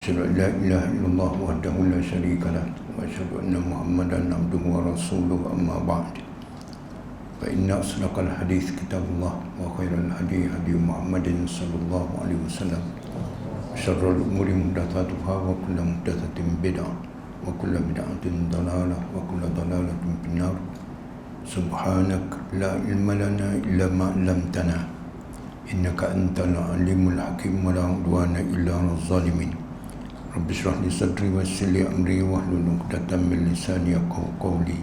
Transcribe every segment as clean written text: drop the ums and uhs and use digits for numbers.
Asyhadu an la ilaha illallah wahdahu la syarika lah wa asyhadu anna Muhammadan abduhu wa rasuluhu amma ba'd. Fa inna asdaqal hadits kitabullah wa khairal hadi hadi Muhammadin sallallahu alaihi wasallam. Syarrul umuri muhdatsatuha wa kullu muhdatsatin bid'ah wa kullu bid'atin dalalah wa kullu dalalatin finnar. Subhanak la ilma lana illa ma 'allamtana innaka antal alimul hakim wa la udwana illa 'alal zalimin. Rabbi shrah li sadri wa yassir li amri wahlul 'uqdatam min lisani yafqahu qawli.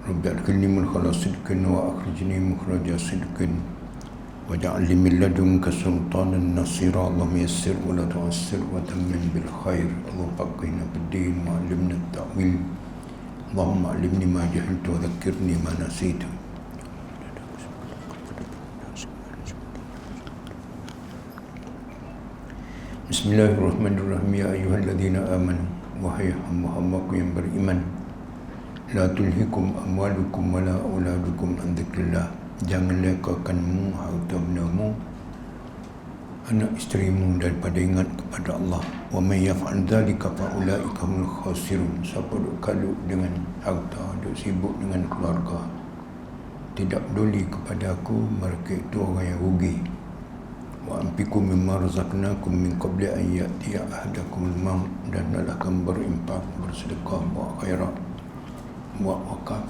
Rabbi adkhilni mudkhala sidqin wa akhrijni mukhraja sidqin waj'al li min ladunka sultanan nasira. Allahumma yassir wa la tu'assir wa tammin bil khair. Allahumma faqihna fid din wa 'allimna at-ta'wil. Allahumma 'allimni ma jahiltu wa dhakkirni ma nasitu. Bismillahirrahmanirrahim. Ya ayyuhalladzina amanu, wahai hamba-hambaku yang beriman, la tulhikum amwalukum wala auladukum an dzikrillah. Jangan lekakanmu harta bendamu, anak isterimu daripada ingat kepada Allah. Wa may yaf'al dzalika fa ulaika humul khasirun. Siapa duk kalut dengan harta, duk sibuk dengan keluarga, tidak peduli kepada aku, mereka itu orang yang rugi. Wa anfiqu mimma razaqnakum min qabli an ya'tiya ahadakumul maut. Dan hendaklah kamu berinfak, bersedekah, buat khairat, buat wakaf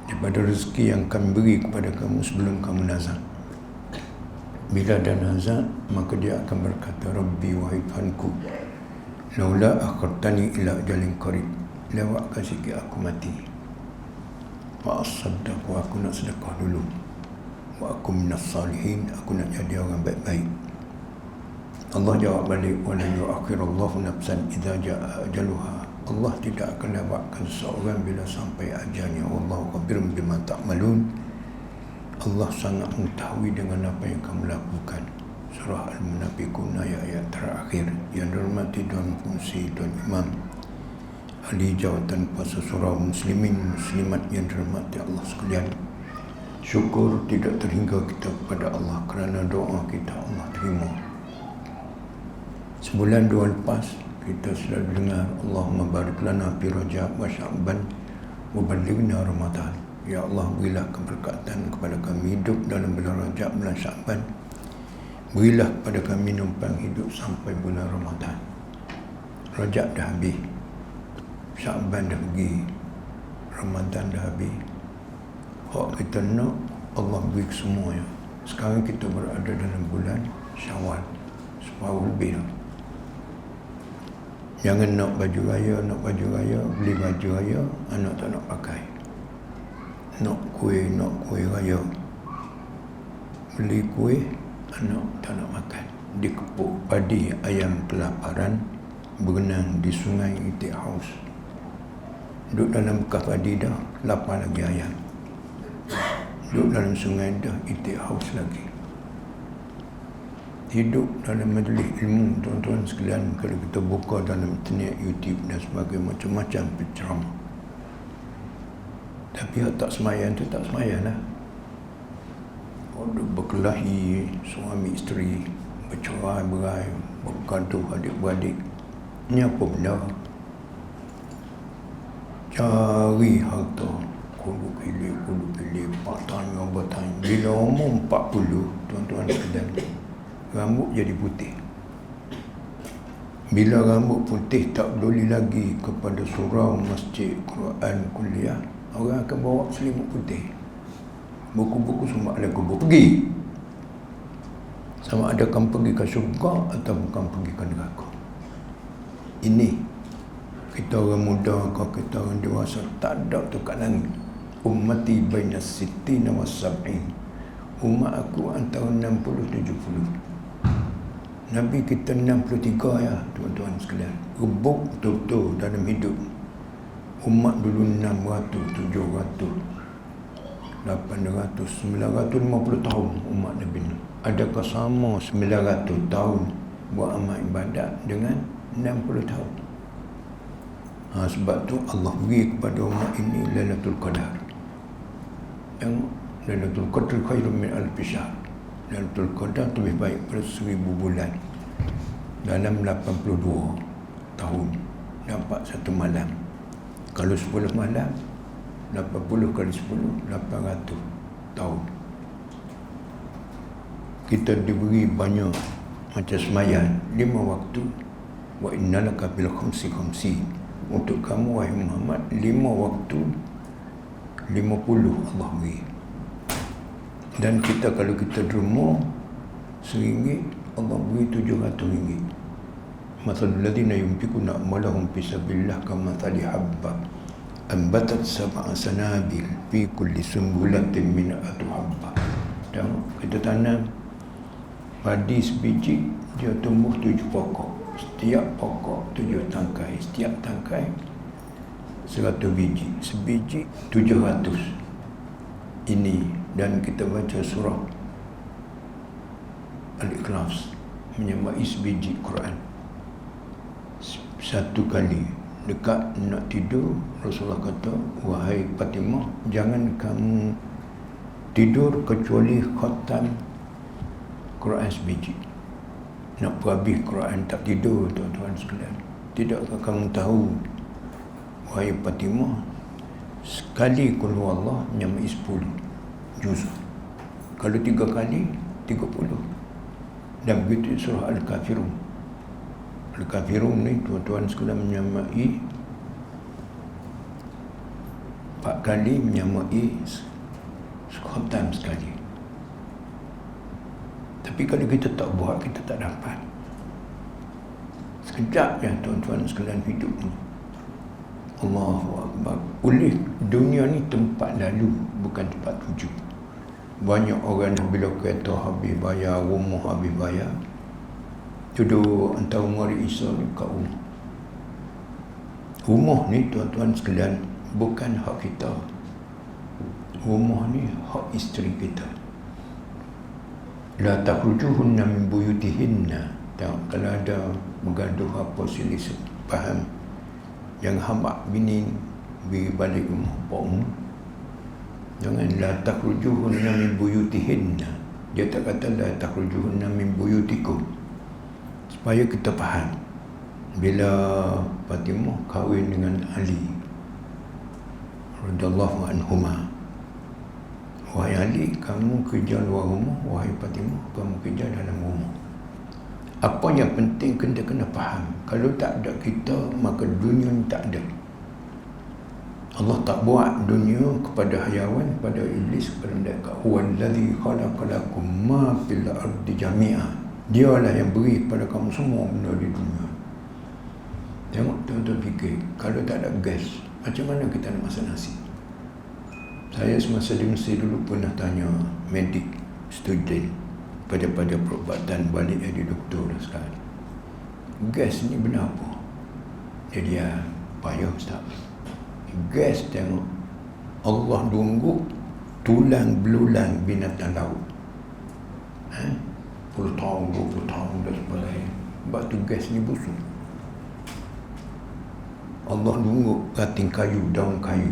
daripada rezeki yang kami beri kepada kamu sebelum kamu nazak. Bila dah nazak, maka dia akan berkata, Rabbi wahai Tuhanku, laula akhartani ila ajalin qarib, lewatkan sikit aku mati, wa asaddaq, aku nak sedekah dulu, wa aku minas salihin, aku nak jadi orang baik-baik. Allah jawab balik, wa la yu'akhirullahu nafsan idza jaa ajaluha. Allah tidak akan lewatkan seseorang bila sampai ajalnya. Wallahu khabirun bima ta'malun. Allah sangat mengetahui dengan apa yang kamu lakukan. Surah Al-Munafiqun ayat terakhir. Yang dihormati Tuan Fungsi, Tuan Imam, ahli jawatan puasa surau muslimin muslimat yang dihormati Allah sekalian. Syukur tidak terhingga kita kepada Allah kerana doa kita Allah terima. Sebulan dua lepas kita selalu dengar Allahumma barik lana fi Rajab wa Sya'ban wa ballighna Ramadan. Ya Allah, berilah keberkatan kepada kami hidup dalam bulan Rajab, bulan Sya'ban. Berilah kepada kami numpang hidup sampai bulan Ramadan. Rajab dah habis, Sya'ban dah pergi, Ramadan dah habis. Hak kita nak Allah beri semuanya. Sekarang kita berada dalam bulan Syawal, separuh lebih dah. Jangan nak baju raya, beli baju raya, anak tak nak pakai. Nak kuih raya, beli kuih, anak tak nak makan. Dikepuk padi ayam kelaparan, berenang di sungai itik haus. Duduk dalam bekas padi dah, lapar lagi ayam. Duduk dalam sungai dah, itik haus lagi. Hidup dalam majlis ilmu, tuan-tuan sekalian, kalau kita buka dalam internet, YouTube dan sebagainya, macam-macam penceramah. Tapi yang tak semayan tu tak semayan lah. Orang berkelahi, suami isteri, bercerai-berai, bergaduh adik-beradik. Ini apa benda? Cari harta, kudu pilih, bertanya. Bila umur 40, tuan-tuan sekalian, rambut jadi putih. Bila rambut putih, tak peduli lagi kepada surau, masjid, Quran, kuliah, orang akan bawa selimut putih. Buku-buku semua ada kubur. Pergi. Sama ada kamu pergi ke syurga atau bukan pergi ke neraka. Ini kita orang muda ke kita orang dewasa, tak ada tekanan. Ummati baina sittina wa sab'in. Umat aku antara 60-70. Nabi kita 63 ya, tuan-tuan sekalian. Rebuk betul-betul dalam hidup. Umat dulu 600, 700, 800, 950 tahun umat Nabi ni. Adakah sama 900 tahun buat amal ibadat dengan 60 tahun? Sebab tu Allah beri kepada umat ini Lailatul Qadar. Yang Lailatul Qadar khairun min alfi syahr. Lailatul Qadar lebih baik pada 1000 bulan. dalam 82 tahun dapat satu malam. Kalau 10 malam, 80 kali 10, 800 tahun. Kita diberi banyak macam semayan 5 waktu. Wa innalaka bil khamsi khamsi. Untuk kamu wahai Muhammad 5 waktu 50 Allah beri. Dan kita kalau kita derma RM1, Allah beri RM700. Mathalul ladzina yunfiquna amwalahum fi sabilillah kamathali habba ambatat sab'a sanabil fi kulli sumbulatin mi'atu habba. Dan kita tanam padi sebiji, dia tumbuh 7 pokok. Setiap pokok 7 tangkai. Setiap tangkai 100 biji. Sebiji 700. Ini, dan kita baca surah Al-Ikhlas menyamai sebiji Quran. Satu kali dekat nak tidur, Rasulullah kata, wahai Fatimah, jangan kamu tidur kecuali khatam Quran sebiji. Nak berhabis Quran tak tidur, tuan-tuan sekalian. Tidakkah kamu tahu, wahai Fatimah, sekali qul huwallah menyamai 10 juz. Kalau 3 kali 30. Dan begitu surah Al-Kafirun. Al-Kafirun ni tuan-tuan sekalian menyamai 4 kali, menyamai khatam sekali. Tapi kalau kita tak buat, kita tak dapat. Sekejap ya tuan-tuan sekalian hidup ni. Allahu Akbar. Oleh dunia ni tempat lalu, bukan tempat tuju. Banyak orang bila kereta habis bayar, rumah habis bayar, duduk antara Umar Isa ni kat rumah. Rumah ni tuan-tuan sekalian bukan hak kita. Rumah ni hak isteri kita. La takhrujuhunna min buyutihinna. Tengok, kalau ada bergaduh apa selisih faham, jangan hambak bini pergi balik rumah pak. Jangan la takhrujuhunna min buyutihinna. Dia tak kata la takhrujuhunna min buyutikum. Supaya kita faham. Bila Fatimah kahwin dengan Ali radhiyallahu anhuma, wahai Ali, kamu kerja luar rumah, wahai Fatimah, kamu kerja dalam rumah. Apa yang penting kita kena faham, kalau tak ada kita, maka dunia ni tak ada. Allah tak buat dunia kepada hayawan, kepada iblis, kepada mereka. Huwallazi khalaqalakum ma fil ardi jami'a. Dialah yang beri kepada kamu semua benda di dunia. Tengok tuan-tuan fikir, kalau tak ada gas, macam mana kita nak masak nasi? Saya semasa di Mesir dulu pernah tanya medik, student, pada perubatan, balik jadi doktor dah sekarang. Gas ni benar apa? Jadi payah Ustaz. Gas tengok, Allah tunggu tulang belulang binatang laut. Puluh tahun, 20 tahun dan sebagainya. Sebab tu gas ni busuk. Allah tunggu kating kayu, daun kayu.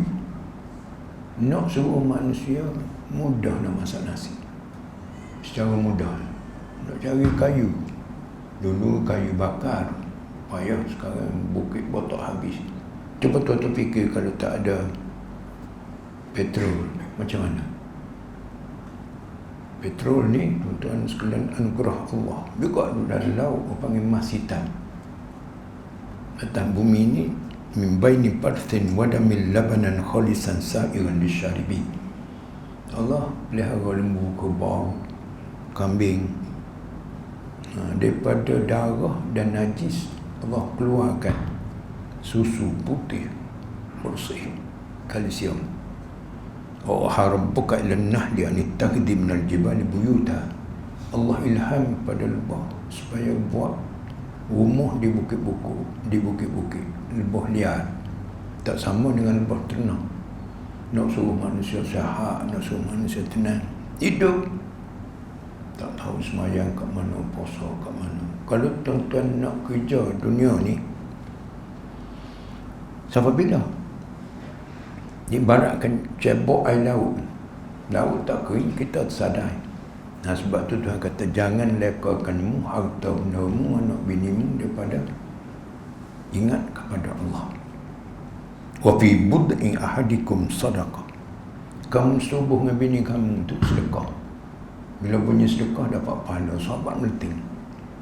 Nak suruh manusia mudah nak masak nasi. Secara mudah. Nak cari kayu. Dulu kayu bakar. Payah, sekarang bukit botok habis. Cuba tuan-tuan fikir kalau tak ada petrol, macam mana? Petrol ni tuan-tuan sekalian anugerah Allah. Juga dari laut, orang panggil emas hitam. Atas bumi ni min baini parthin wadamil labanan khalisan sa'iran lisyaribi. Allah pelihara lembu, kerbau, kambing, daripada darah dan najis Allah keluarkan susu putih bersih, kalsium. Rabbuka ilan nahli an ittakhidhi minal jibali buyuta. Allah ilham pada lebah supaya buat rumah di bukit-bukit, lebah liar. Tak sama dengan lebah ternak. Nak suruh manusia sihat, nak suruh manusia tenang, hidup tak tahu semayang kat mana, puasa kat mana. Kalau tuan-tuan nak kerja dunia ni, sampai bila? Ibaratkan cebok air laut. Laut tak kering, kita tersadai. Nah, sebab tu Tuhan kata jangan lekakanmu harta bendamu, anak binimu daripada ingat kepada Allah. Wa fi bud'i ahadikum sadaqah. Kamu subuh dengan bini kamu untuk sedekah. Bila bunyi sedekah dapat pahala, sahabat meleting.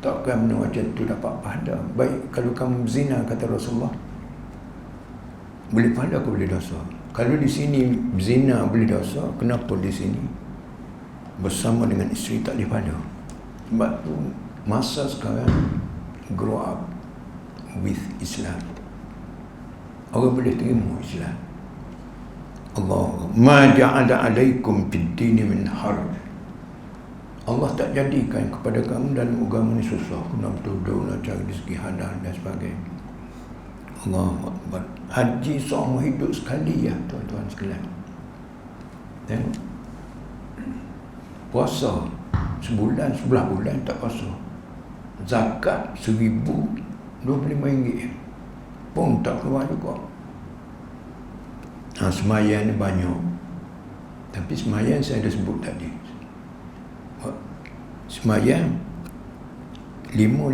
Takkan benda macam tu dapat pahala. Baik kalau kamu zina, kata Rasulullah, boleh pahala ke boleh dosa? Kalau di sini zina boleh dosa, kenapa di sini bersama dengan isteri tak boleh pahala? Sebab tu masa sekarang grow up with Islam. Orang boleh terima Islam. Allah ma ja'ala alaikum fid dini min harj. Allah tak jadikan kepada kamu dalam agama ni susah, nak betul-betul nak cari rezeki halal dan sebagainya. Allahu Akbar. Haji seumur hidup sekali ya tuan-tuan sekalian. Tengok. Puasa sebulan, 11 bulan tak puasa. Zakat RM1,025 pun tak keluar juga. Semayan ni banyak. Tapi semayan saya dah sebut tadi. Semayan 50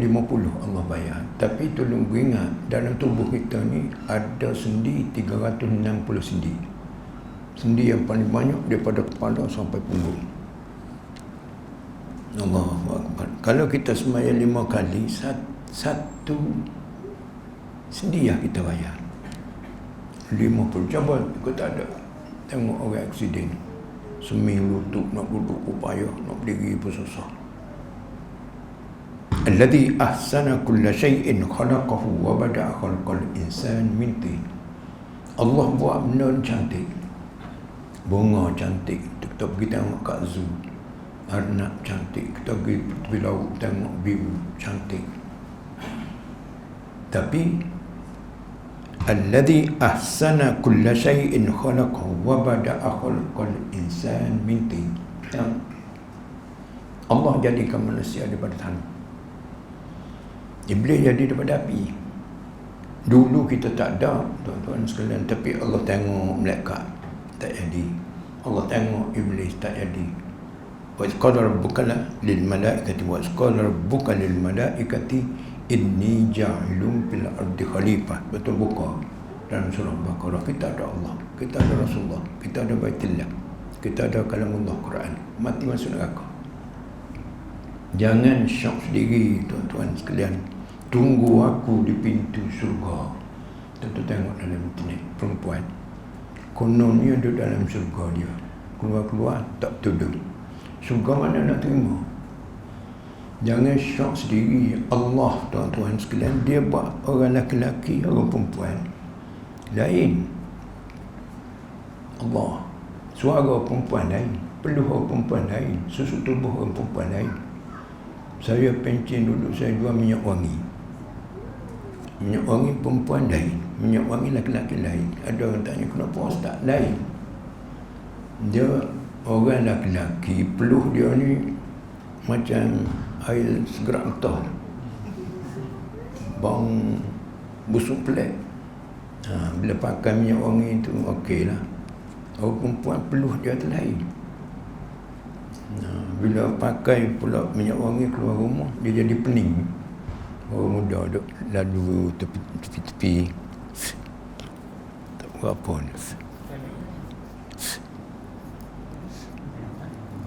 Allah bayar. Tapi tolong ingat, dalam tubuh kita ni ada sendi 360 sendi. Sendi yang paling banyak daripada kepala sampai punggung. Allahu Akbar. Kalau kita sembahyang 5 kali, satu sendi yang kita bayar 50. Coba kita tak ada. Tengok orang aksiden, seming lutut, nak duduk upaya, nak berdiri pun susah. Alladhi ahsana kulla syai'in khalaqahu wa bada'a khalqal insan min tin. Allah buat benda cantik. Bunga cantik, kita pergi tengok kat zoo. Arnab cantik, kita pergi tepi laut tengok biru cantik. Tapi alladhi ahsana kulla syai'in khalaqahu wa bada'a khalqal insan min tin. Allah jadikan manusia daripada tanah. Iblis jadi daripada api. Dulu kita tak ada, tuan-tuan sekalian, tapi Allah tengok malaikat tak jadi. Allah tengok iblis tak jadi. Wa qala rabbuka lil malaikati wa qala rabbuka lil malaikati inni ja'ilun fil ardi khalifah. Betul buka dalam surah Baqarah. Kita ada Allah, kita ada Rasulullah, kita ada Baitullah, kita ada kalamullah Quran. Mati masuk neraka. Jangan syok sendiri tuan-tuan sekalian. Tunggu aku di pintu surga. Tentu tengok dalam internet perempuan, kononnya duduk dalam surga dia, keluar-keluar tak tuduh. Surga mana nak terima? Jangan syok sendiri. Allah tuan-tuan sekalian, dia buat orang lelaki, orang perempuan lain. Allah, suara perempuan lain, peluh orang perempuan lain, susu tubuh orang perempuan lain. Saya pencen dulu, saya jual minyak wangi. Minyak wangi perempuan lain, minyak wangi lelaki lain. Ada orang tanya, kenapa Ustaz lain? Dia orang lelaki, peluh dia ni macam air segerak mentah, bang busuk pelik. Bila pakai minyak wangi tu okey lah. Orang perempuan peluh dia tu lain. Bila pakai pula minyak wangi keluar rumah, dia jadi pening. Orang muda duduk lalu tepi-tepi tak berapa ni.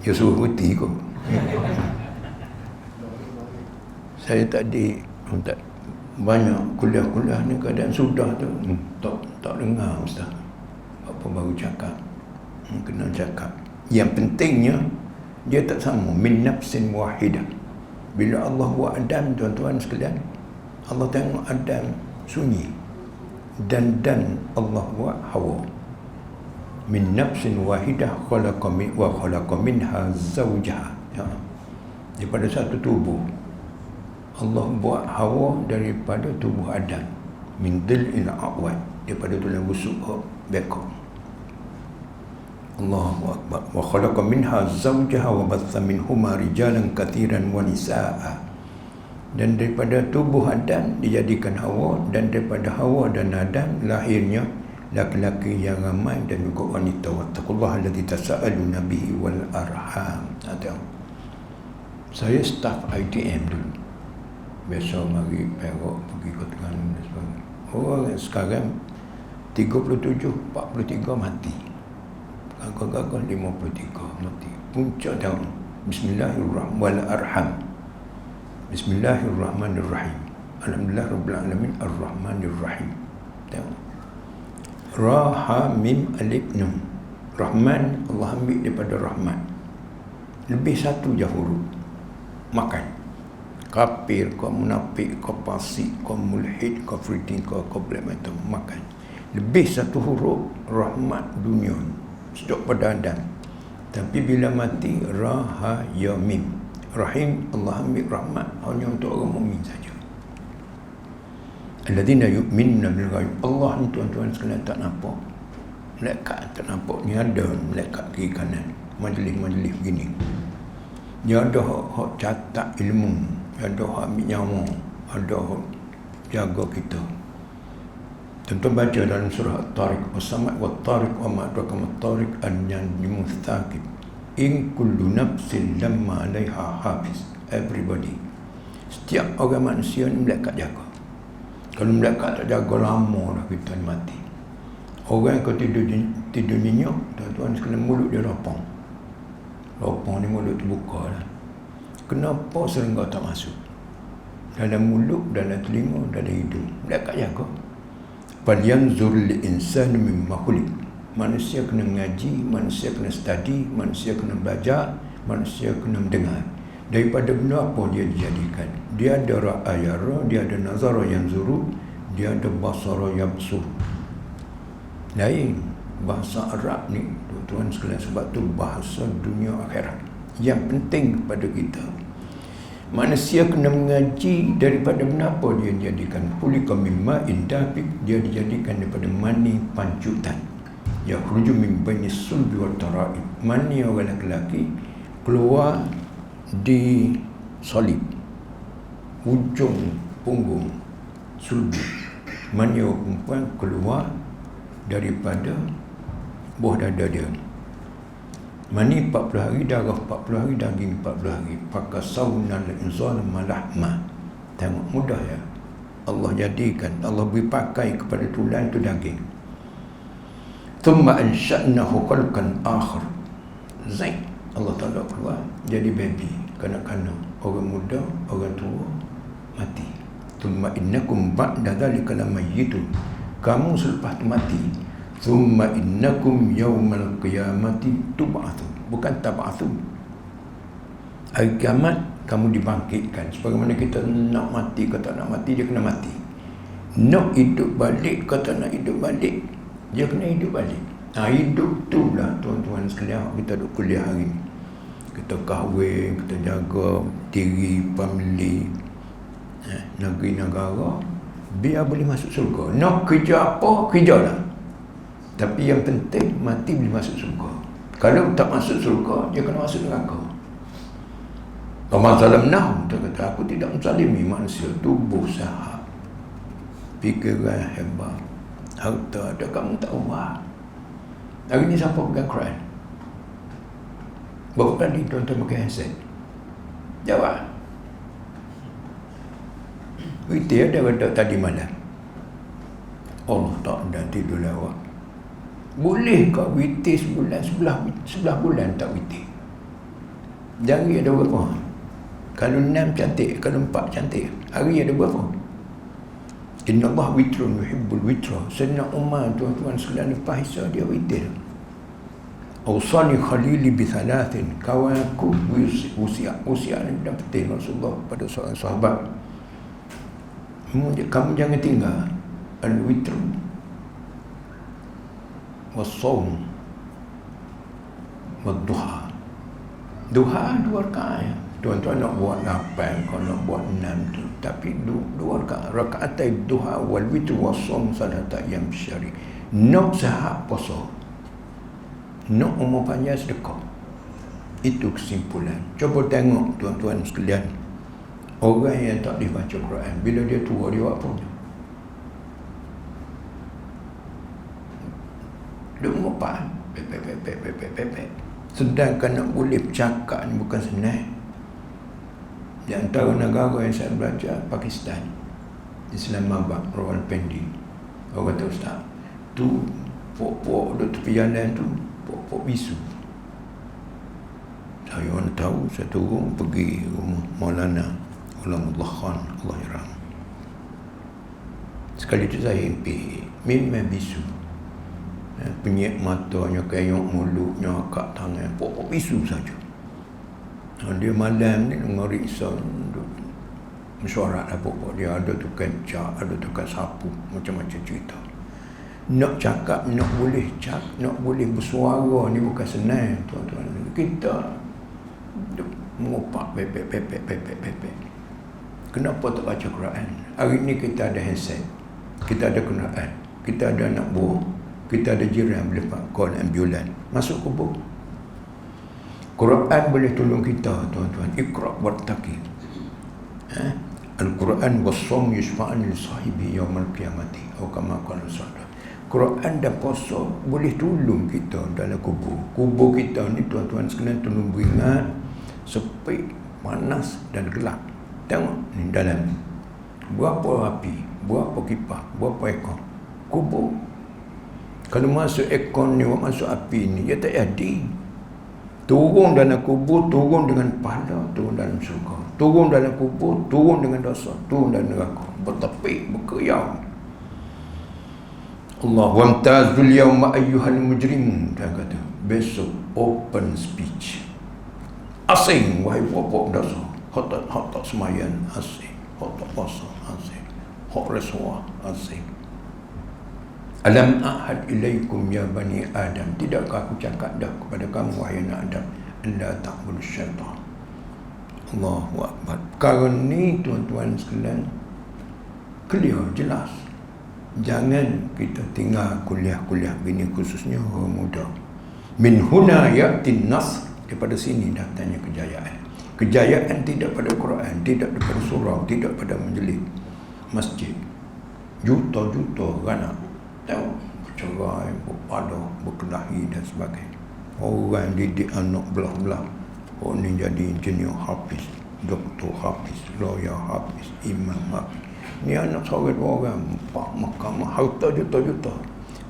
Dia suruh putih kot. Saya tadi tak banyak kuliah-kuliah ni, keadaan sudah tu tak dengar Ustaz apa baru cakap. Kena cakap. Yang pentingnya dia tak sama, min nafsin wahidah. Bila Allah buat Adam, tuan-tuan sekalian, Allah tengok Adam sunyi, dan Allah buat Hawa. Min nafsin wahidah khalaqa minha zawjaha. Daripada satu tubuh Allah buat Hawa daripada tubuh Adam. Min dhil'il a'wad, daripada tulang busuk bekok. Allahu Akbar. Wa khalaqa minha zawjaha wa batha minhuma rijalan katsiran wa nisaa. Dan daripada tubuh Adam dijadikan Hawa, dan daripada Hawa dan Adam lahirnya laki-laki yang ramai dan juga wanita. Wattaqullaha allazi tasaaluna bihi wal arham. Saya staf ITM dulu. Biasa mari Perak, pergi ke Terengganu dan sebagainya. Orang sekarang 37, 43 mati. Gagah-gagah 53 mati. Puncak tahun. Bismillahirrahmanirrahim. Bismillahirrahmanirrahim. Alhamdulillah Rabbil Alamin Ar-Rahmanirrahim. Tengok. Ra, Ha, Mim, Alif, Nun. Rahman, Allah ambil daripada Rahman. Lebih satu je huruf. Makan. Kafir, kau munafik, kau fasik, kau mulhid, kau friting, kau black metal, makan. Lebih satu huruf rahmat dunia. Sejak pada Adam. Tapi bila mati, Ra, Ha, Ya, Mim. Rahim, Allah ambil rahmat hanya untuk orang mukmin saja. Alladzina yu'minuna bil ghaib. Allah ni tuan-tuan sekalian tak nampak. Malaikat tak nampak. Ni ada malaikat kiri kanan. Majlis-majlis begini. Dia ada hak catat ilmu, ada hak ambil nyawa, ada hak jaga kita. Tentu baca dalam surah At-Tariq, was-samai wat-tariq wa ma adraka mat-tariq an-najmu ats-tsaqib. In kullu nafsin lamma 'alaiha hafiz. Everybody. Setiap orang manusia ni malaikat jaga. Kalau malaikat tak jaga, lama dah kita ni mati. Orang yang tidur nyenyak, tuan-tuan sekalian, mulut dia lapang. Lapang ni mulut terbuka lah. Kenapa serangga tak masuk? Dalam mulut, dalam telinga, dalam hidung. Malaikat jaga. Falyanzur lil-insanu mimma khuliq. Manusia kena mengaji, manusia kena study, manusia kena belajar, manusia kena mendengar. Daripada benda apa dia dijadikan? Dia ada ra'ayara, dia ada nazara yanzuru, dia ada basara yabsur. Lain bahasa Arab ni, tuan-tuan sekalian, sebab tu bahasa dunia akhirat yang penting kepada kita. Manusia kena mengaji daripada kenapa dia dijadikan. Khulika mimma indafik, dia dijadikan daripada mani pancutan. Ya khruju min bainis sulbi wat tara'ib. Mani orang lelaki keluar di salib, ujung punggung sulbi. Mani orang perempuan keluar daripada buah dada dia. Mani 40 hari, darah 40 hari, daging 40 hari. Fakasawnal insana malahma. Tengok, mudah ya. Allah jadikan, Allah beri pakai kepada tulang itu daging. Thumma ansha'nahu khalqan akhar. Zaid, Allah Ta'ala keluar jadi baby, kanak-kanak, orang muda, orang tua, mati. Thumma innakum ba'da dhalika lamayyitun. Kamu selepas itu mati. Thumma innakum yawmal qiyamati tub'atsun. Bukan tab'atsun. Hari kiamat kamu dibangkitkan. Sebagaimana kita nak mati ke tak nak mati, dia kena mati. Nak hidup balik ke tak nak hidup balik, dia kena hidup balik. Hidup tu lah tuan-tuan sekalian kita duduk kuliah hari ni. Kita kahwin, kita jaga diri, family, negeri, negara, biar boleh masuk surga. Nak kerja apa, kerjalah. Tapi yang penting mati boleh masuk surga. Kalau tak masuk surga, dia kena masuk neraka. Wa zalamnahum, dia kata, aku tidak menzalimi manusia. Tubuh sehat, fikiran hebat, harta ada, kamu tak ubah. Hari ni siapa pegang Quran? Berapa kali tuan-tuan pakai handset? Jawab. Witir ada pada tadi malam. Allah tak ada tidur lewat. Boleh kau witir sebulan, sebelah bulan tak witir? Jari ada berapa? Kalau 6 cantik, kalau 4 cantik. Hari ada berapa? Inna Allah witrun yuhibbul witra. Sayyidina Umar, tuan-tuan sekalian, lepas Isya dia witir. Awsani khalili bithalathin. Kawan aku usia ni benda penting Rasulullah pada seorang sahabat. Kamu jangan tinggal al-witr was-sawm wad-duha. Duha 2 rakaat. Tuan-tuan nak buat 8, kalau nak buat 6 tu, tapi 2 rakaat. Rakaatai duha wal witr was-sawm salata ayyam syari. Nak sehat puasa, nak umur panjang sedekah. Itu kesimpulan. Cuba tengok tuan-tuan sekalian, orang yang tak dibaca Quran, bila dia tua, dia buat apa? Dia mengupas, pepek. Sedangkan nak boleh bercakap ni bukan senang. Di antara negara yang saya belajar, Pakistan, Islamabad, Rawalpindi. Orang kata, Ustaz, tu pok-pok duduk tepi jalan tu, pok-pok bisu. Saya orang tahu, saya turun pergi rumah Maulana Ghulamullah Khan, Allah yarham. Sekali tu saya impi, memang bisu. Penyek matanya, kayok mulutnya, akak tangan, pok-pok bisu saja. Dia malam ni ngari isau mesyuarat lah pokok dia, ada tukang cat, ada tukang sapu, macam-macam cerita. Nak cakap, nak boleh bersuara ni bukan senang, tuan-tuan. Kita mengupak pepek. Kenapa tak baca Quran? Hari ni kita ada handset, kita ada Quran, kita ada anak buah, kita ada jiran boleh call ambulan, masuk kubur. Quran boleh tolong kita, tuan-tuan. Iqra' wartaqi. Al-Quran was-sawm yashfa'an li sahibi yaumal qiyamati. Atau kama qala sallallahu. Quran dan puasa boleh tolong kita dalam kubur. Kubur kita ni, tuan-tuan sekalian, tolong beringat, sepi, panas dan gelap. Tengok ni dalam berapa api, berapa kipas, berapa ekor kubur. Kalau masuk ekor ni, masuk api ni, dia tak jadi. Turun dalam kubur, turun dengan pahala, turun dalam syurga. Turun dalam kubur, turun dengan dosa, turun dalam neraka. Bertepik, berkeriau. Allah, wamtazul yawma ayyuhal mujrimun. Dia kata, besok open speech. Asing, wahai pokok dosa. Hak tak semayan, asing. Hak tak puasa, asing. Hak rasuah, asing. Alam ahad ilaikum ya bani Adam. Tidakkah aku cakap dah kepada kamu, wahai anak Adam, anda ta'budu syaitan. Allahu Akbar. Perkara ni, tuan-tuan sekalian, clear, jelas. Jangan kita tinggal kuliah-kuliah bini, khususnya orang muda. Min huna ya'tin nasr. Daripada sini datangnya kejayaan. Kejayaan tidak pada Quran, tidak pada surau, tidak pada majlis masjid. Juta-juta anak tengok bercerai, berpadah, berkelahi dan sebagainya. Orang didik anak belah-belah. Oh ni jadi engineer hafiz, doktor hafiz, lawyer hafiz, imam hafiz. Ni anak seorang dua orang, empat mahkamah, harta juta-juta.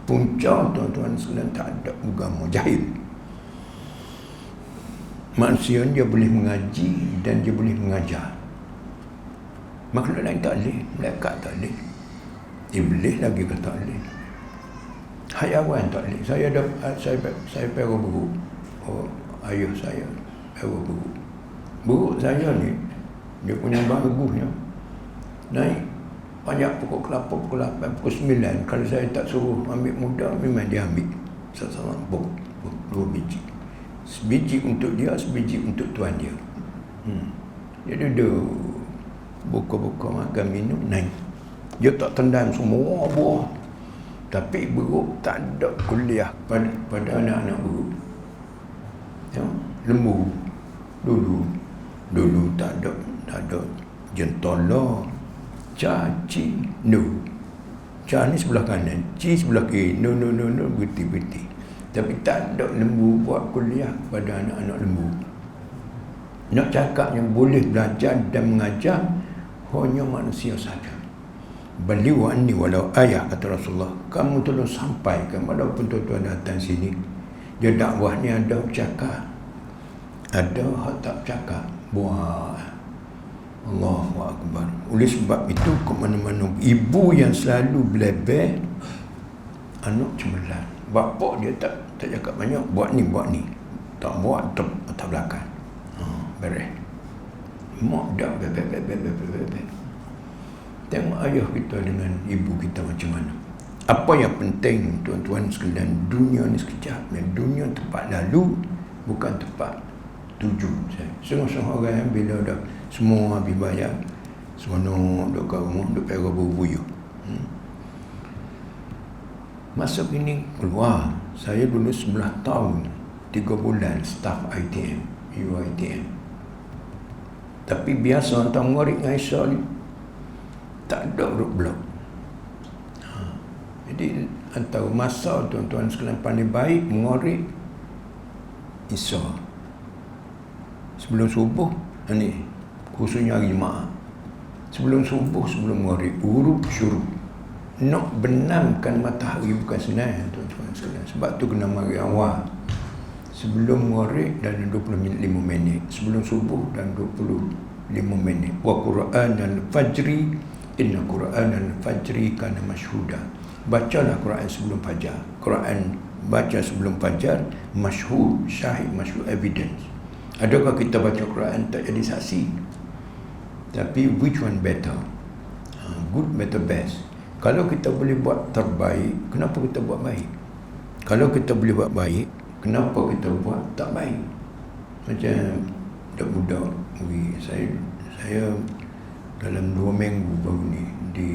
Punca, tuan-tuan sekalian, tak ada agama, jahil. Manusia dia boleh mengaji dan dia boleh mengajar. Makhluk lain tak boleh, malaikat tak boleh, iblis lagi kata tak boleh, hayawan tak boleh. Saya pergi buruk. Ayah saya pergi buruk. Buruk saya ni, dia punya bagusnya naik banyak pokok kelapa, pukul 8, pukul 9. Kalau saya tak suruh ambil muda, memang dia ambil sama-sama 2 biji. Sebiji untuk dia, sebiji untuk tuan dia. Jadi dia buka-buka makan minum, naik. Dia tak tendang semua buah. Tapi buruk tak ada kuliah pada anak-anak buruk. Ya, lembu. Dulu tak ada jentola, caci, no. Ca ni sebelah kanan, ci sebelah kiri, no, berhenti. Tapi tak ada lembu buat kuliah pada anak-anak lembu. Nak cakap yang boleh belajar dan mengajar hanya manusia saja. Baliu anni walau ayah, kata Rasulullah. Kamu tolong sampaikan, walaupun tuan-tuan datang sini, dia dakwah ni ada cakap, ada hak tak cakap, buat. Allahu Akbar. Oleh sebab itu, ke mana-mana ibu yang selalu belebeh, anak cemerlang. Bapa dia tak cakap banyak, buat ni. Tak buat, tak belakang. Beres. Mak dah bebek. Tengok ayah kita dengan ibu kita macam mana. Apa yang penting, tuan-tuan sekalian, dunia ni sekejap. Dunia tempat lalu, bukan tempat tuju. Setengah-setengah orang bila dah semua habis bayar, seronok duduk kat rumah, duduk pergi berbuyuh. Masuk ini keluar. Saya dulu 11 tahun 3 bulan staf ITM, UITM. Tapi biasa hantar murid dengan Aisyah ni tak ada roadblock. Jadi antara masa tuan-tuan sekalian pandai baik mengorik Isya sebelum subuh ni khususnya hari Jumaat. Sebelum subuh, sebelum maghrib, urub syurub. Nak benamkan matahari bukan senang, tuan-tuan sekalian. Sebab tu kena mari awal. Sebelum maghrib dan 25 minit. Sebelum subuh dan 25 minit. Wa Qur'an al-fajri, inna Qur'an al-fajri kana masyhuda. Bacalah Quran sebelum fajar. Quran baca sebelum fajar, masyhur, syahid, masyhur, evidence. Adakah kita baca Quran tak jadi saksi? Tapi which one better? Good, better, best. Kalau kita boleh buat terbaik, kenapa kita buat baik? Kalau kita boleh buat baik, kenapa kita buat tak baik? Macam budak-budak, saya dalam 2 minggu baru ni di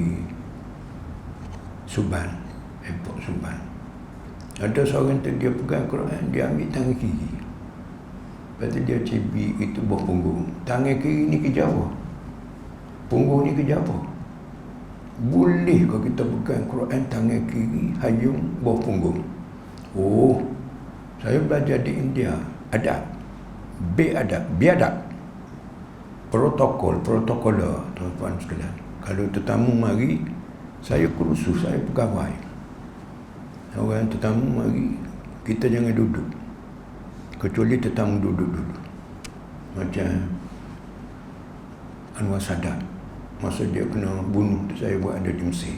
Suban, airport Suban. Ada seorang tu dia pegang Quran, dia ambil tangan kiri. Lepas tu dia cebik itu bawah punggung. Tangan kiri ni ke Jawa, punggung ni ke Jawa. Boleh kalau kita pegang Quran tangan kiri, hayung bawah punggung. Oh, saya belajar di India, adab, biadab, protokoler, tuan-tuan sekalian. Kalau tetamu mari, saya kursus, saya pegawai. Orang tetamu mari, kita jangan duduk. Kecuali tetamu duduk. Macam Anwar Sadat, masa dia kena bunuh, saya buat ada di Mesir.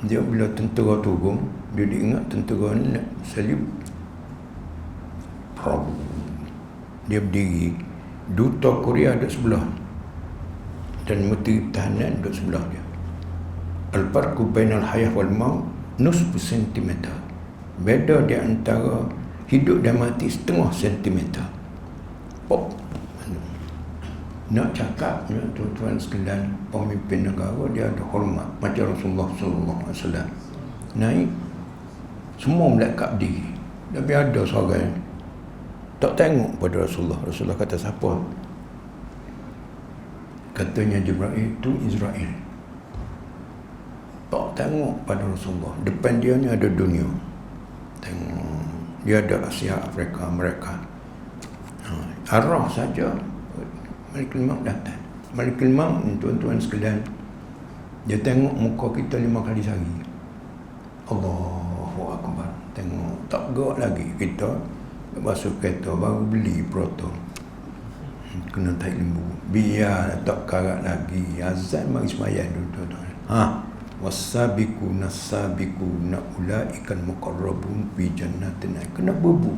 Dia bila tentera turun, dia diingat tentera ni nak salib. Dia berdiri, duta Korea duduk sebelah dan menteri pertahanan duduk sebelah dia. Al-farqu bainal hayah wal maut nusfu sentimeter. Beza di antara hidup dan mati setengah sentimeter. Pop. Nak cakap, tuan-tuan sekalian, pemimpin negara dia ada hormat macam Rasulullah SAW. Naik, semua malaikat berdiri. Tapi ada seorang tak tengok pada Rasulullah. Rasulullah kata, siapa? Katanya Jibril, itu Israel. Tak tengok pada Rasulullah. Depan dia ni ada dunia. Tengok, dia ada Asia, Afrika, mereka. Arah saja Malikul Maut datang. Malikul Maut, tuan-tuan sekalian, dia tengok muka kita 5 kali sehari. Allahu Akbar. Tengok, tak gerak lagi. Kita basuh kereta, baru beli proto, kena taik lembu, biar tak karat lagi. Azan mari sembahyang dulu, tuan-tuan. Wasabiquna sabiquna ulaiikal muqarrabun fi jannatin. Kena bebu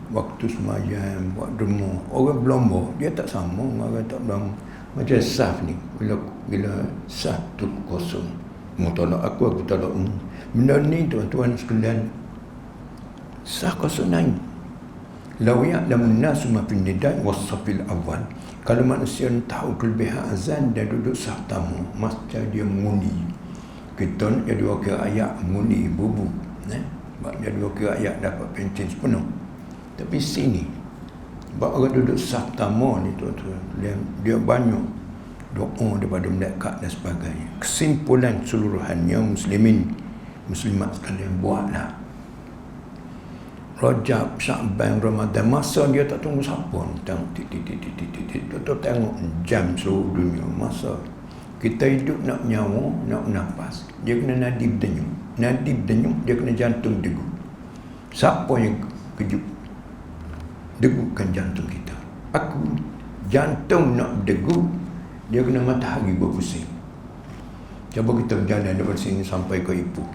waktu sembahyang, buat derma. Orang berlomba dia tak sama dengan orang tak berlomba. Macam saf ni, bila saf tu kosong, mu tolak aku tolak mu. Benda ni, tuan-tuan sekalian, saf kosong naik. Law ya'lamun nasu ma fin nida' was-safil awal. Kalau manusia tahu kelebihan azan dan duduk saf tamu, mesti dia mengundi. Kita nak jadi wakil ayat mengundi bubu, sebab jadi wakil ayat dapat pencen sepenuh. Tapi sini, sebab orang duduk saf tamu ni, tuan-tuan, dia banyak doa daripada malaikat dan sebagainya. Kesimpulan seluruhannya, muslimin muslimat sekalian, buatlah Rajab, Sya'ban, Ramadan, masa dia tak tunggu siapa. Tengok jam seluruh dunia. Masa kita hidup nak nyawa, nak nafas, dia kena nadi berdenyum. Nadi berdenyum, dia kena jantung degup. Siapa yang kejut? Degupkan jantung kita. Aku, jantung nak berdegup, dia kena matahari berpusing. Cuba kita berjalan daripada sini sampai ke Ipoh.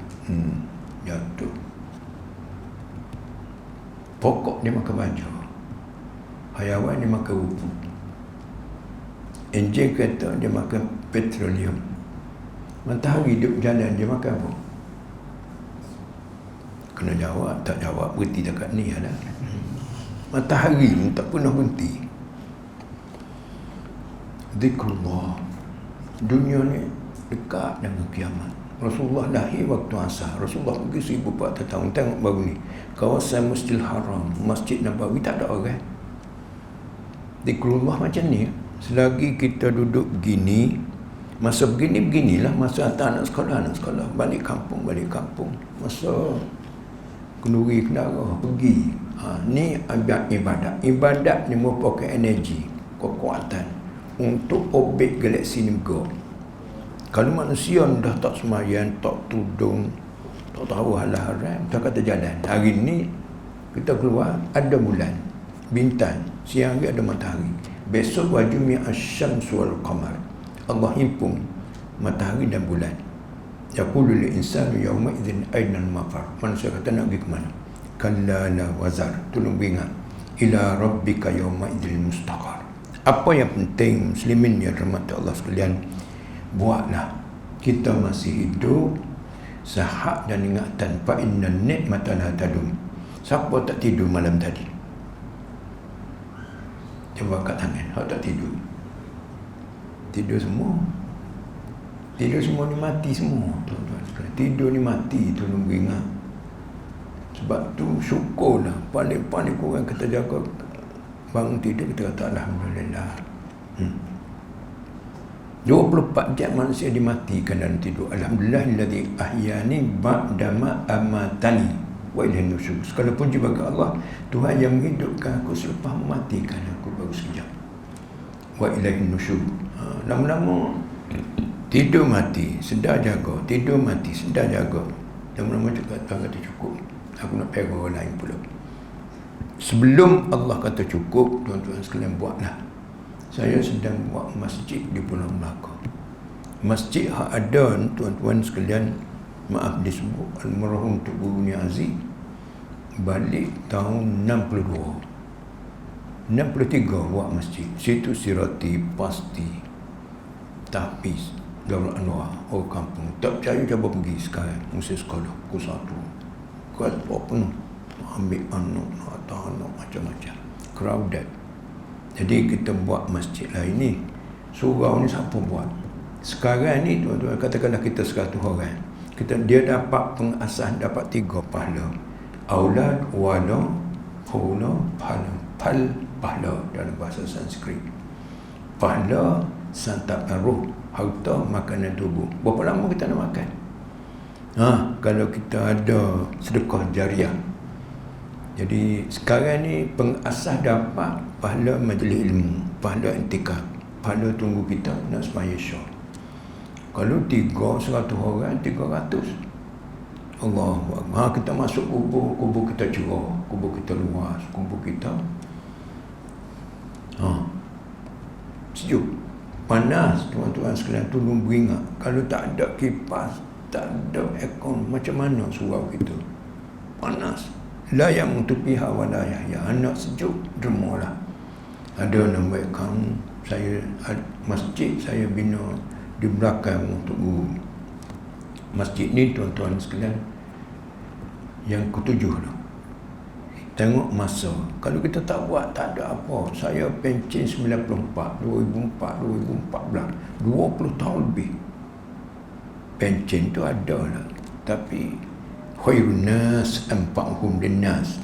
Jatuh. Pokok dia makan baja, hayawan dia makan rumput, enjin kereta dia makan petroleum, matahari dia berjalan dia makan apa? Kena jawab, tak jawab berhenti dekat ni ada. Matahari ni tak pernah berhenti. Zikrullah. Dunia ni dekat dengan kiamat. Rasulullah lahir waktu asar. Rasulullah pergi 1400 tahun. Tengok baru ni, kawasan Masjidil Haram, Masjid Nabawi, tak ada orang. Zikrullah macam ni. Selagi kita duduk begini, masa beginilah. Masa hantar anak sekolah, balik kampung. Masa kenduri kenara pergi. Ni ibadat. Ibadat ni merupakan energi, kekuatan untuk orbit galaksi negara. Kalau manusia dah tak sembahyang, tak tudung, tak tahu halal haram, tak kata jalan. Hari ni kita keluar ada bulan, bintang, siang hari ada matahari. Besok wajumi asyamsu wal qamar. Allah himpun matahari dan bulan. Yaqulu lil insanu yawma idzin aina al-mafar. Manusia kata nak pergi ke mana? Kalla la wazar. Tolong ingat. Ila rabbika yawma idzil mustaqar. Apa yang penting muslimin yang dirahmati Allah sekalian, buatlah. Kita masih hidup, sihat dan ingatan. Fa inna ni'mata la tadum. Siapa tak tidur malam tadi? Cuba angkat tangan. Hak tak tidur. Tidur semua. Tidur semua ni mati semua, tuan-tuan sekalian. Tidur ni mati, tolong ingat. Sebab tu syukurlah. Paling-paling kurang kita jaga bangun tidur, kita kata Alhamdulillah. 24 jam manusia dimatikan dalam tidur. Alhamdulillahilladzi ahyani ba'dama amatani wa ilaihin nusyur. Segala puji bagi Allah, Tuhan yang menghidupkan aku selepas mematikan aku baru sekejap. Wa ilaihin nusyur. Lama-lama tidur mati, sedar jaga. Tidur mati, sedar jaga. Lama-lama juga Tuhan kata cukup. Aku nak pergi orang lain pula. Sebelum Allah kata cukup, tuan-tuan sekalian, buatlah. Saya sedang buat masjid di Pulau Melaka. Masjid hak ada, tuan-tuan sekalian, maaf disebut, almarhum Tok Guru Niazi balik tahun 62. 63 buat masjid. Situ Sirati, Pasti, Tahfiz, Darul Anwar, orang kampung. Tak percaya cuba pergi sekarang, mesti sekolah, pukul 1. Kuat penuh. Ambil anak, atau anak, macam-macam. Crowded. Jadi kita buat masjid lah ini. Surau ni siapa buat? Sekarang ni tuan-tuan, katakanlah kita 100 orang. Dia dapat pengasas, dapat 3 pahala. Aulad, wala, hula, pahala. Pahala dalam bahasa Sanskrit. Pahala, santapan roh, harta, makanan tubuh. Berapa lama kita nak makan? Kalau kita ada sedekah jariah. Jadi sekarang ni pengasas dapat pahala majlis ilmu, pahala intikaf, pahala tunggu kita nak sembahyang Isyak. Kalau 100 orang, 300. Allah, kita masuk kubur kita cerah, kubur kita luas, kubur kita sejuk. Panas, tuan-tuan sekalian, tolong beringat. Kalau tak ada kipas, tak ada aircon, macam mana surau kita? Panas. La yang mutupiha wa la yahya. Anak sejuk, dermalah. Ada nama kamu, saya masjid saya bina di belakang untuk guru. Masjid ni tuan-tuan sekalian yang ke-7 dah. Tengok masa. Kalau kita tak buat, tak ada apa. Saya pencen 94, 2014, 20 tahun lebih. Pencen tu ada lah. Tapi khairun nas anfa'uhum linnas.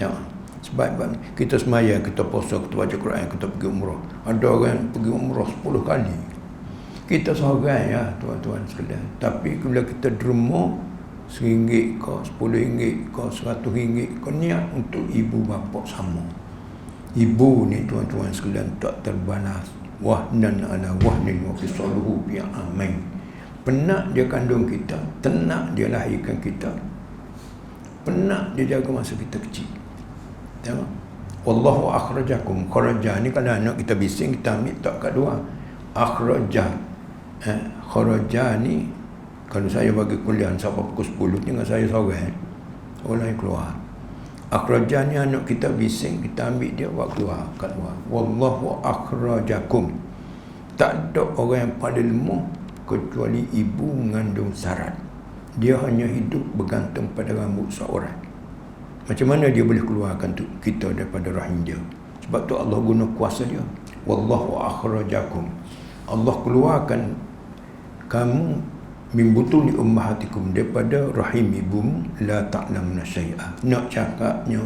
Sebab kita semaya, kita puasa, kita baca Quran, kita pergi umrah. Ada orang pergi umrah 10 kali. Kita seorang ya, tuan-tuan sekalian. Tapi bila kita derma RM1 ke, RM10 ke, RM100 ke, niat untuk ibu bapa sama. Ibu ni tuan-tuan sekalian tak terbalas. Wahnan ala wahnin wa fisaluhu bi amain. Penat dia kandung kita, tenak dia lahirkan kita, penat dia jaga masa kita kecil. Tengok. Wallahu akhrajakum. Kharaja ni kalau anak kita bising, kita ambil tak kat dua. Akhraja. Kharaja ni kalau saya bagi kuliah sampai pukul 10 dengan saya seorang, orang lain keluar. Akhraja ni anak kita bising, kita ambil dia buat keluar kat luar. Wallahu akhrajakum. Tak ada orang yang paling lemah kecuali ibu mengandung syarat. Dia hanya hidup bergantung pada rambut seorang. Macam mana dia boleh keluarkan kita daripada rahim dia? Sebab tu Allah guna kuasa dia. Wallahu akhrajakum. Allah keluarkan kamu min butuni ummahatikum, daripada rahim ibumu, la ta'lamuna syai'a. Nak cakapnya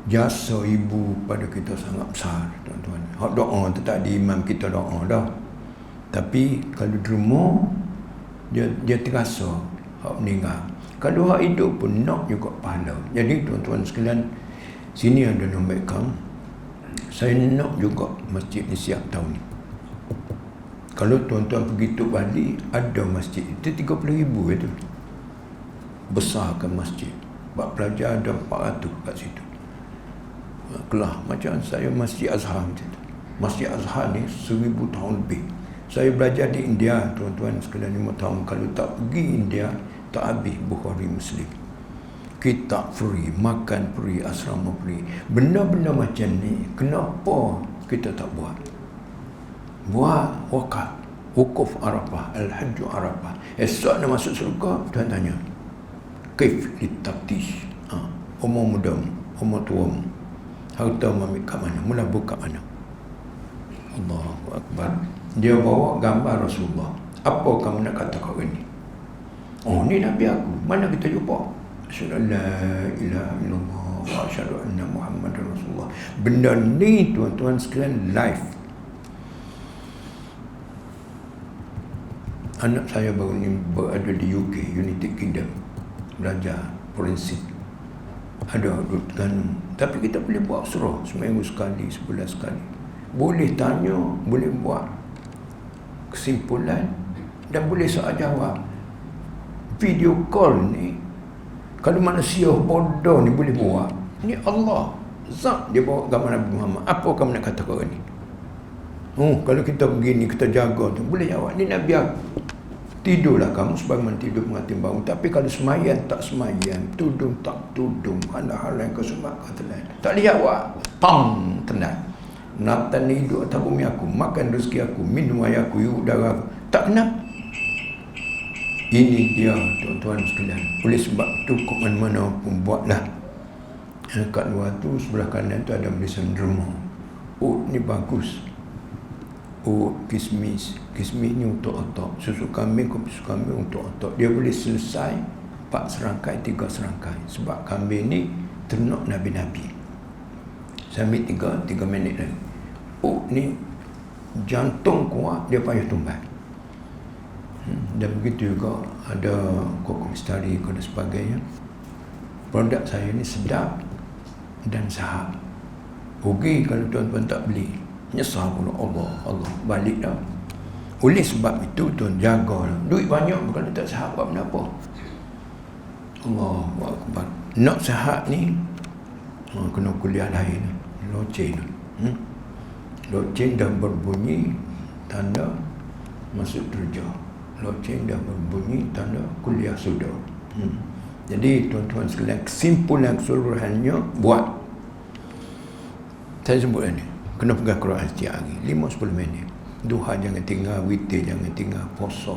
jasa ibu pada kita sangat besar, tuan-tuan. Hak doa tu tak di imam kita doa dah. Tapi kalau derma dia terasa hak meninggal. Kalau hak hidup pun nak juga pahala. Jadi tuan-tuan sekalian, sini ada nombor akaun. Saya nak juga masjid ni siap tahun ni. Kalau tuan-tuan pergi Tok Bali, ada masjid itu 30,000 itu. Besarkan masjid. Bak pelajar ada 400 kat situ. Kelah macam saya Masjid Azhar macam tu. Masjid Azhar ni 1000 tahun lebih. Saya belajar di India, tuan-tuan sekalian, 5 tahun. Kalau tak pergi India, tak habis Bukhari Muslim. Kitab free, makan free, asrama free. Benda-benda macam ni, kenapa kita tak buat? Buat wakaf, wukuf Arafah, Al-Hajj Arafah. Esok nak masuk surga, tuan tanya, kaif litaftish? Umur muda, umur tua, harta ambil kat mana? Mula buka mana? Allahu Akbar. Dia bawa gambar Rasulullah. Apa kamu nak kata kau ini? Oh, ni Nabi aku. Mana kita jumpa? Asyhadu an la ilaha illallah wa asyhadu anna Muhammadar Rasulullah. Benda ni tuan-tuan sekalian live. Anak saya baru ni berada di UK, United Kingdom, belajar forensik. Ada kan, tapi kita boleh buat surah seminggu sekali, sebulan sekali. Boleh tanya, boleh buat kesimpulan dan boleh soal jawab. Video call ni, kalau manusia bodoh ni boleh buat. Ni Allah Zat dia bawa gambar Nabi Muhammad. Apa kamu nak kata kau ni? Kalau kita begini, kita jaga tu, boleh jawab. Ni Nabi aku. Tidurlah kamu sebagaimana tidur pengantin baru. Tapi kalau semayan tak semayan, tudung tak tudung, ada hal yang kau sumak kata lain, tak boleh jawab. Pam, tenang. Natan ni hidup atas bumi aku, makan rezeki aku, minum air aku, hirup udara aku. Tak kena. Ini dia tuan-tuan sekalian. Oleh sebab tu kok mana-mana pun buatlah. Kat luar tu sebelah kanan tu ada tulisan derma. Oh, ni bagus. Oh, kismis. Kismis ni untuk otak. Susu kambing, kopi susu kambing untuk otak. Dia boleh selesai 4 serangkai, 3 serangkai. Sebab kambing ni ternak Nabi-Nabi. Saya ambil 3 minit lagi. Oh, ni jantung kuat, dia payah tumbat. Dan begitu juga ada kokok mistari dan sebagainya. Produk saya ni sedap dan sihat. Rugi kalau tuan-tuan tak beli. Nyesal pula Allah balik dah. Oleh sebab itu tuan jagalah. Duit banyak bukan tak sihat buat apa. Allahu Akbar. Nak sihat ni kena kuliah lain. Loceng. Loceng dah berbunyi tanda masuk kerja. Loceng dah berbunyi tanda kuliah sudah. Jadi tuan-tuan sekalian, kesimpulan keseluruhannya buat. Saya sebut ini, kena pegang Quran setiap hari 5-10 minit. Duha jangan tinggal, witir jangan tinggal, puasa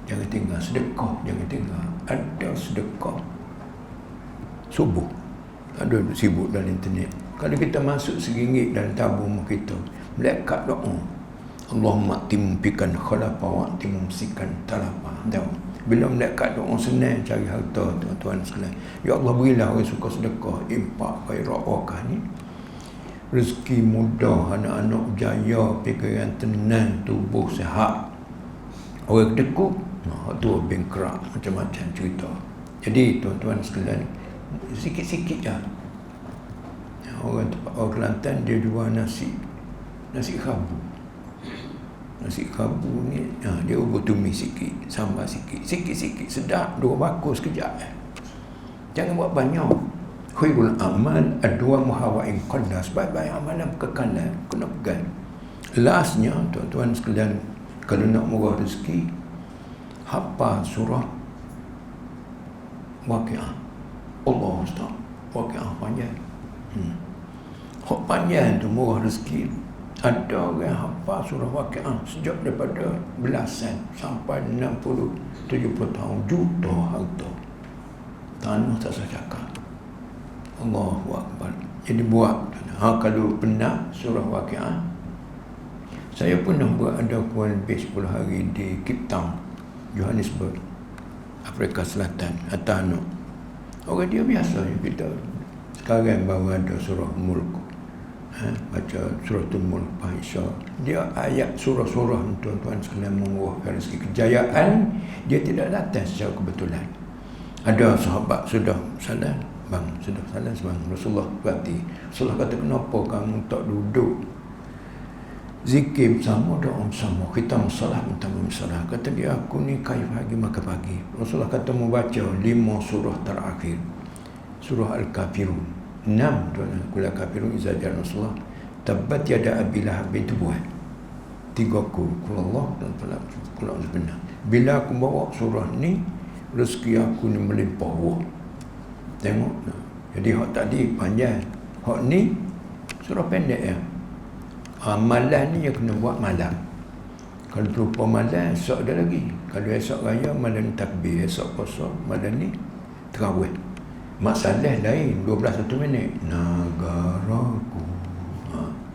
jangan tinggal, sedekah jangan tinggal. Ada sedekah subuh, ada sibuk dalam internet. Kalau kita masuk RM1 dalam tabung kita, melekat doa, Allahumma timpikan khalafa wa timsikan talafa. Tahu? Bila melekat doa senang cari harta tuan-tuan sekalian. Ya Allah, berilah orang suka sedekah, impak, khairat, wakah ni rezeki mudah, anak-anak jaya, fikiran tenang, tubuh sihat. Orang kedekut, tu bengkrak, macam-macam cerita. Jadi tuan-tuan sekalian, sikit-sikit je. Orang Kelantan dia jual nasi khabu. Nasi khabu ni dia ubur tumis sikit, sambal sikit, sikit-sikit, sedap, 2 bakus sekejap. Jangan buat banyak. Khairul amal adwa muhawain qalla. Sebaik-baik amalan kekekalan, kena pegang. Lastnya tuan-tuan sekalian, kalau nak murah rezeki, hafal surah Waqiah. Allah Ustaz, Waqiah panjang. Hak panjang tu murah rezeki. Ada orang hafal surah Waqiah sejak daripada belasan sampai 60-70 tahun, juta harta. Tanah tak saya cakap. Allahu Akbar. Jadi buat. Kalau pernah surah Waqiah, saya pernah buat ada kurang lebih 10 hari di Cape Town, Johannesburg, Afrika Selatan, Atano. Orang dia biasa kita. Sekarang baru ada surah Mulk. Baca surah Mulk, Faiza. Dia ayat surah-surah tuan-tuan sekalian, mengurahkan rezeki. Kejayaan dia tidak datang secara kebetulan. Ada sahabat sudah salam, bang, sudah salam bang. Rasulullah berkata, Rasulullah kata, kenapa kamu tak duduk zikir bersama, doa bersama, kita masalah minta masalah. Kata dia, aku ni kayu pagi makan pagi. Rasulullah kata membaca 5 surah terakhir, surah Al-Kafirun 6 tuan kula kafirun iza jalla Rasulullah, tabbat yada Abi Lahab bin buat 3 kulullah dan kula sebenar. Bila aku bawa surah ni, rezeki aku ni melimpah ruah. Tengok. Jadi hak tadi panjang, hak ni surah pendek ya. Malam ni yang kena buat malam. Kalau terlupa malam, esok ada lagi. Kalau esok raya, malam takbir. Esok puasa, malam ni terawih. Masalah lain 12 minit. Negaraku.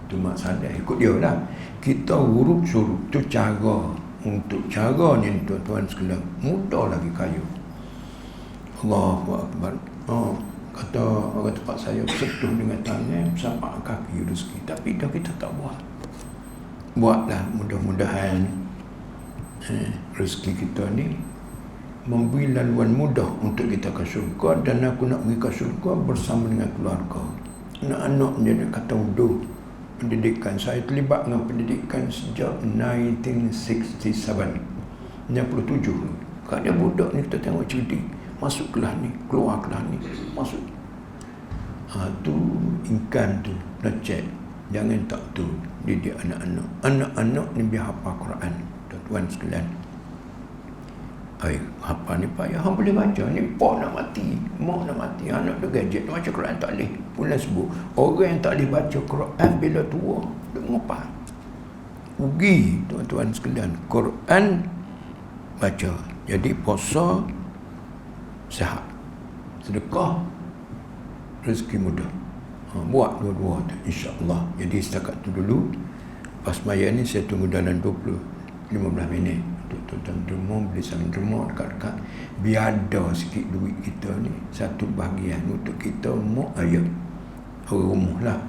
Tu masalah ikut dia lah. Kita urut suruh. Tu cara. Untuk cara ni tuan-tuan sekalian, mudah lagi kayu. Allahu Akbar. Kata orang tempat saya, sentuh dengan tangan, sapak kaki rezeki. Tapi dah kita tak buat. Buatlah, mudah-mudahan rezeki kita ni memberi laluan mudah untuk kita ke syurga. Dan aku nak pergi ke syurga bersama dengan keluarga. Anak-anak menjadi kata wudu. Pendidikan saya terlibat dengan pendidikan sejak 1967. 97. Kalau dia budak ni kita tengok cerdik, masuk kelas ni, keluar kelas ni, masuk. Tu ingkan tu, dah cek. Jangan tak tu didik anak-anak. Anak-anak ni biar hafal Quran, tuan-tuan sekalian. Apa ni payah, hang boleh baca ni, pak nak mati, mak nak mati, anak dia gadget, baca Quran tak boleh. Pulang sebut, orang yang tak boleh baca Quran bila tua, dia mengapa? Rugi, tuan-tuan sekalian. Quran baca. Jadi puasa sihat, sedekah rezeki mudah. Buat dua-dua tu, insya-Allah. Jadi setakat tu dulu. Pas maya ni saya tunggu dalam 15 minit untuk tuan-tuan derma, beli sarung derma dekat-dekat. Biar ada sikit duit kita ni, satu bahagian untuk kita mak ayah orang rumah lah.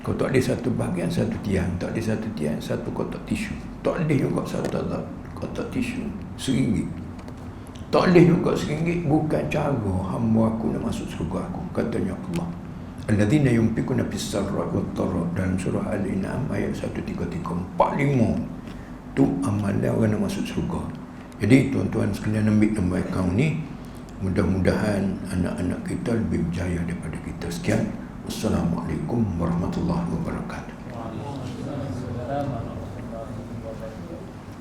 Kalau tak ada satu bahagian, satu tiang. Tak ada satu tiang, satu kotak tisu. Tak ada juga satu kotak tisu RM1. Tak boleh juga RM1 bukan cara hamba aku nak masuk surga aku. Katanya Allah, alladzina yunfikuna fis sarra'i wat dharra, dalam surah Al-An'am ayat 133 45. Tu amalan orang nak masuk surga. Jadi tuan-tuan sekalian, ambil gambar kau ni, mudah-mudahan anak-anak kita lebih berjaya daripada kita. Sekian. Assalamualaikum warahmatullahi wabarakatuh.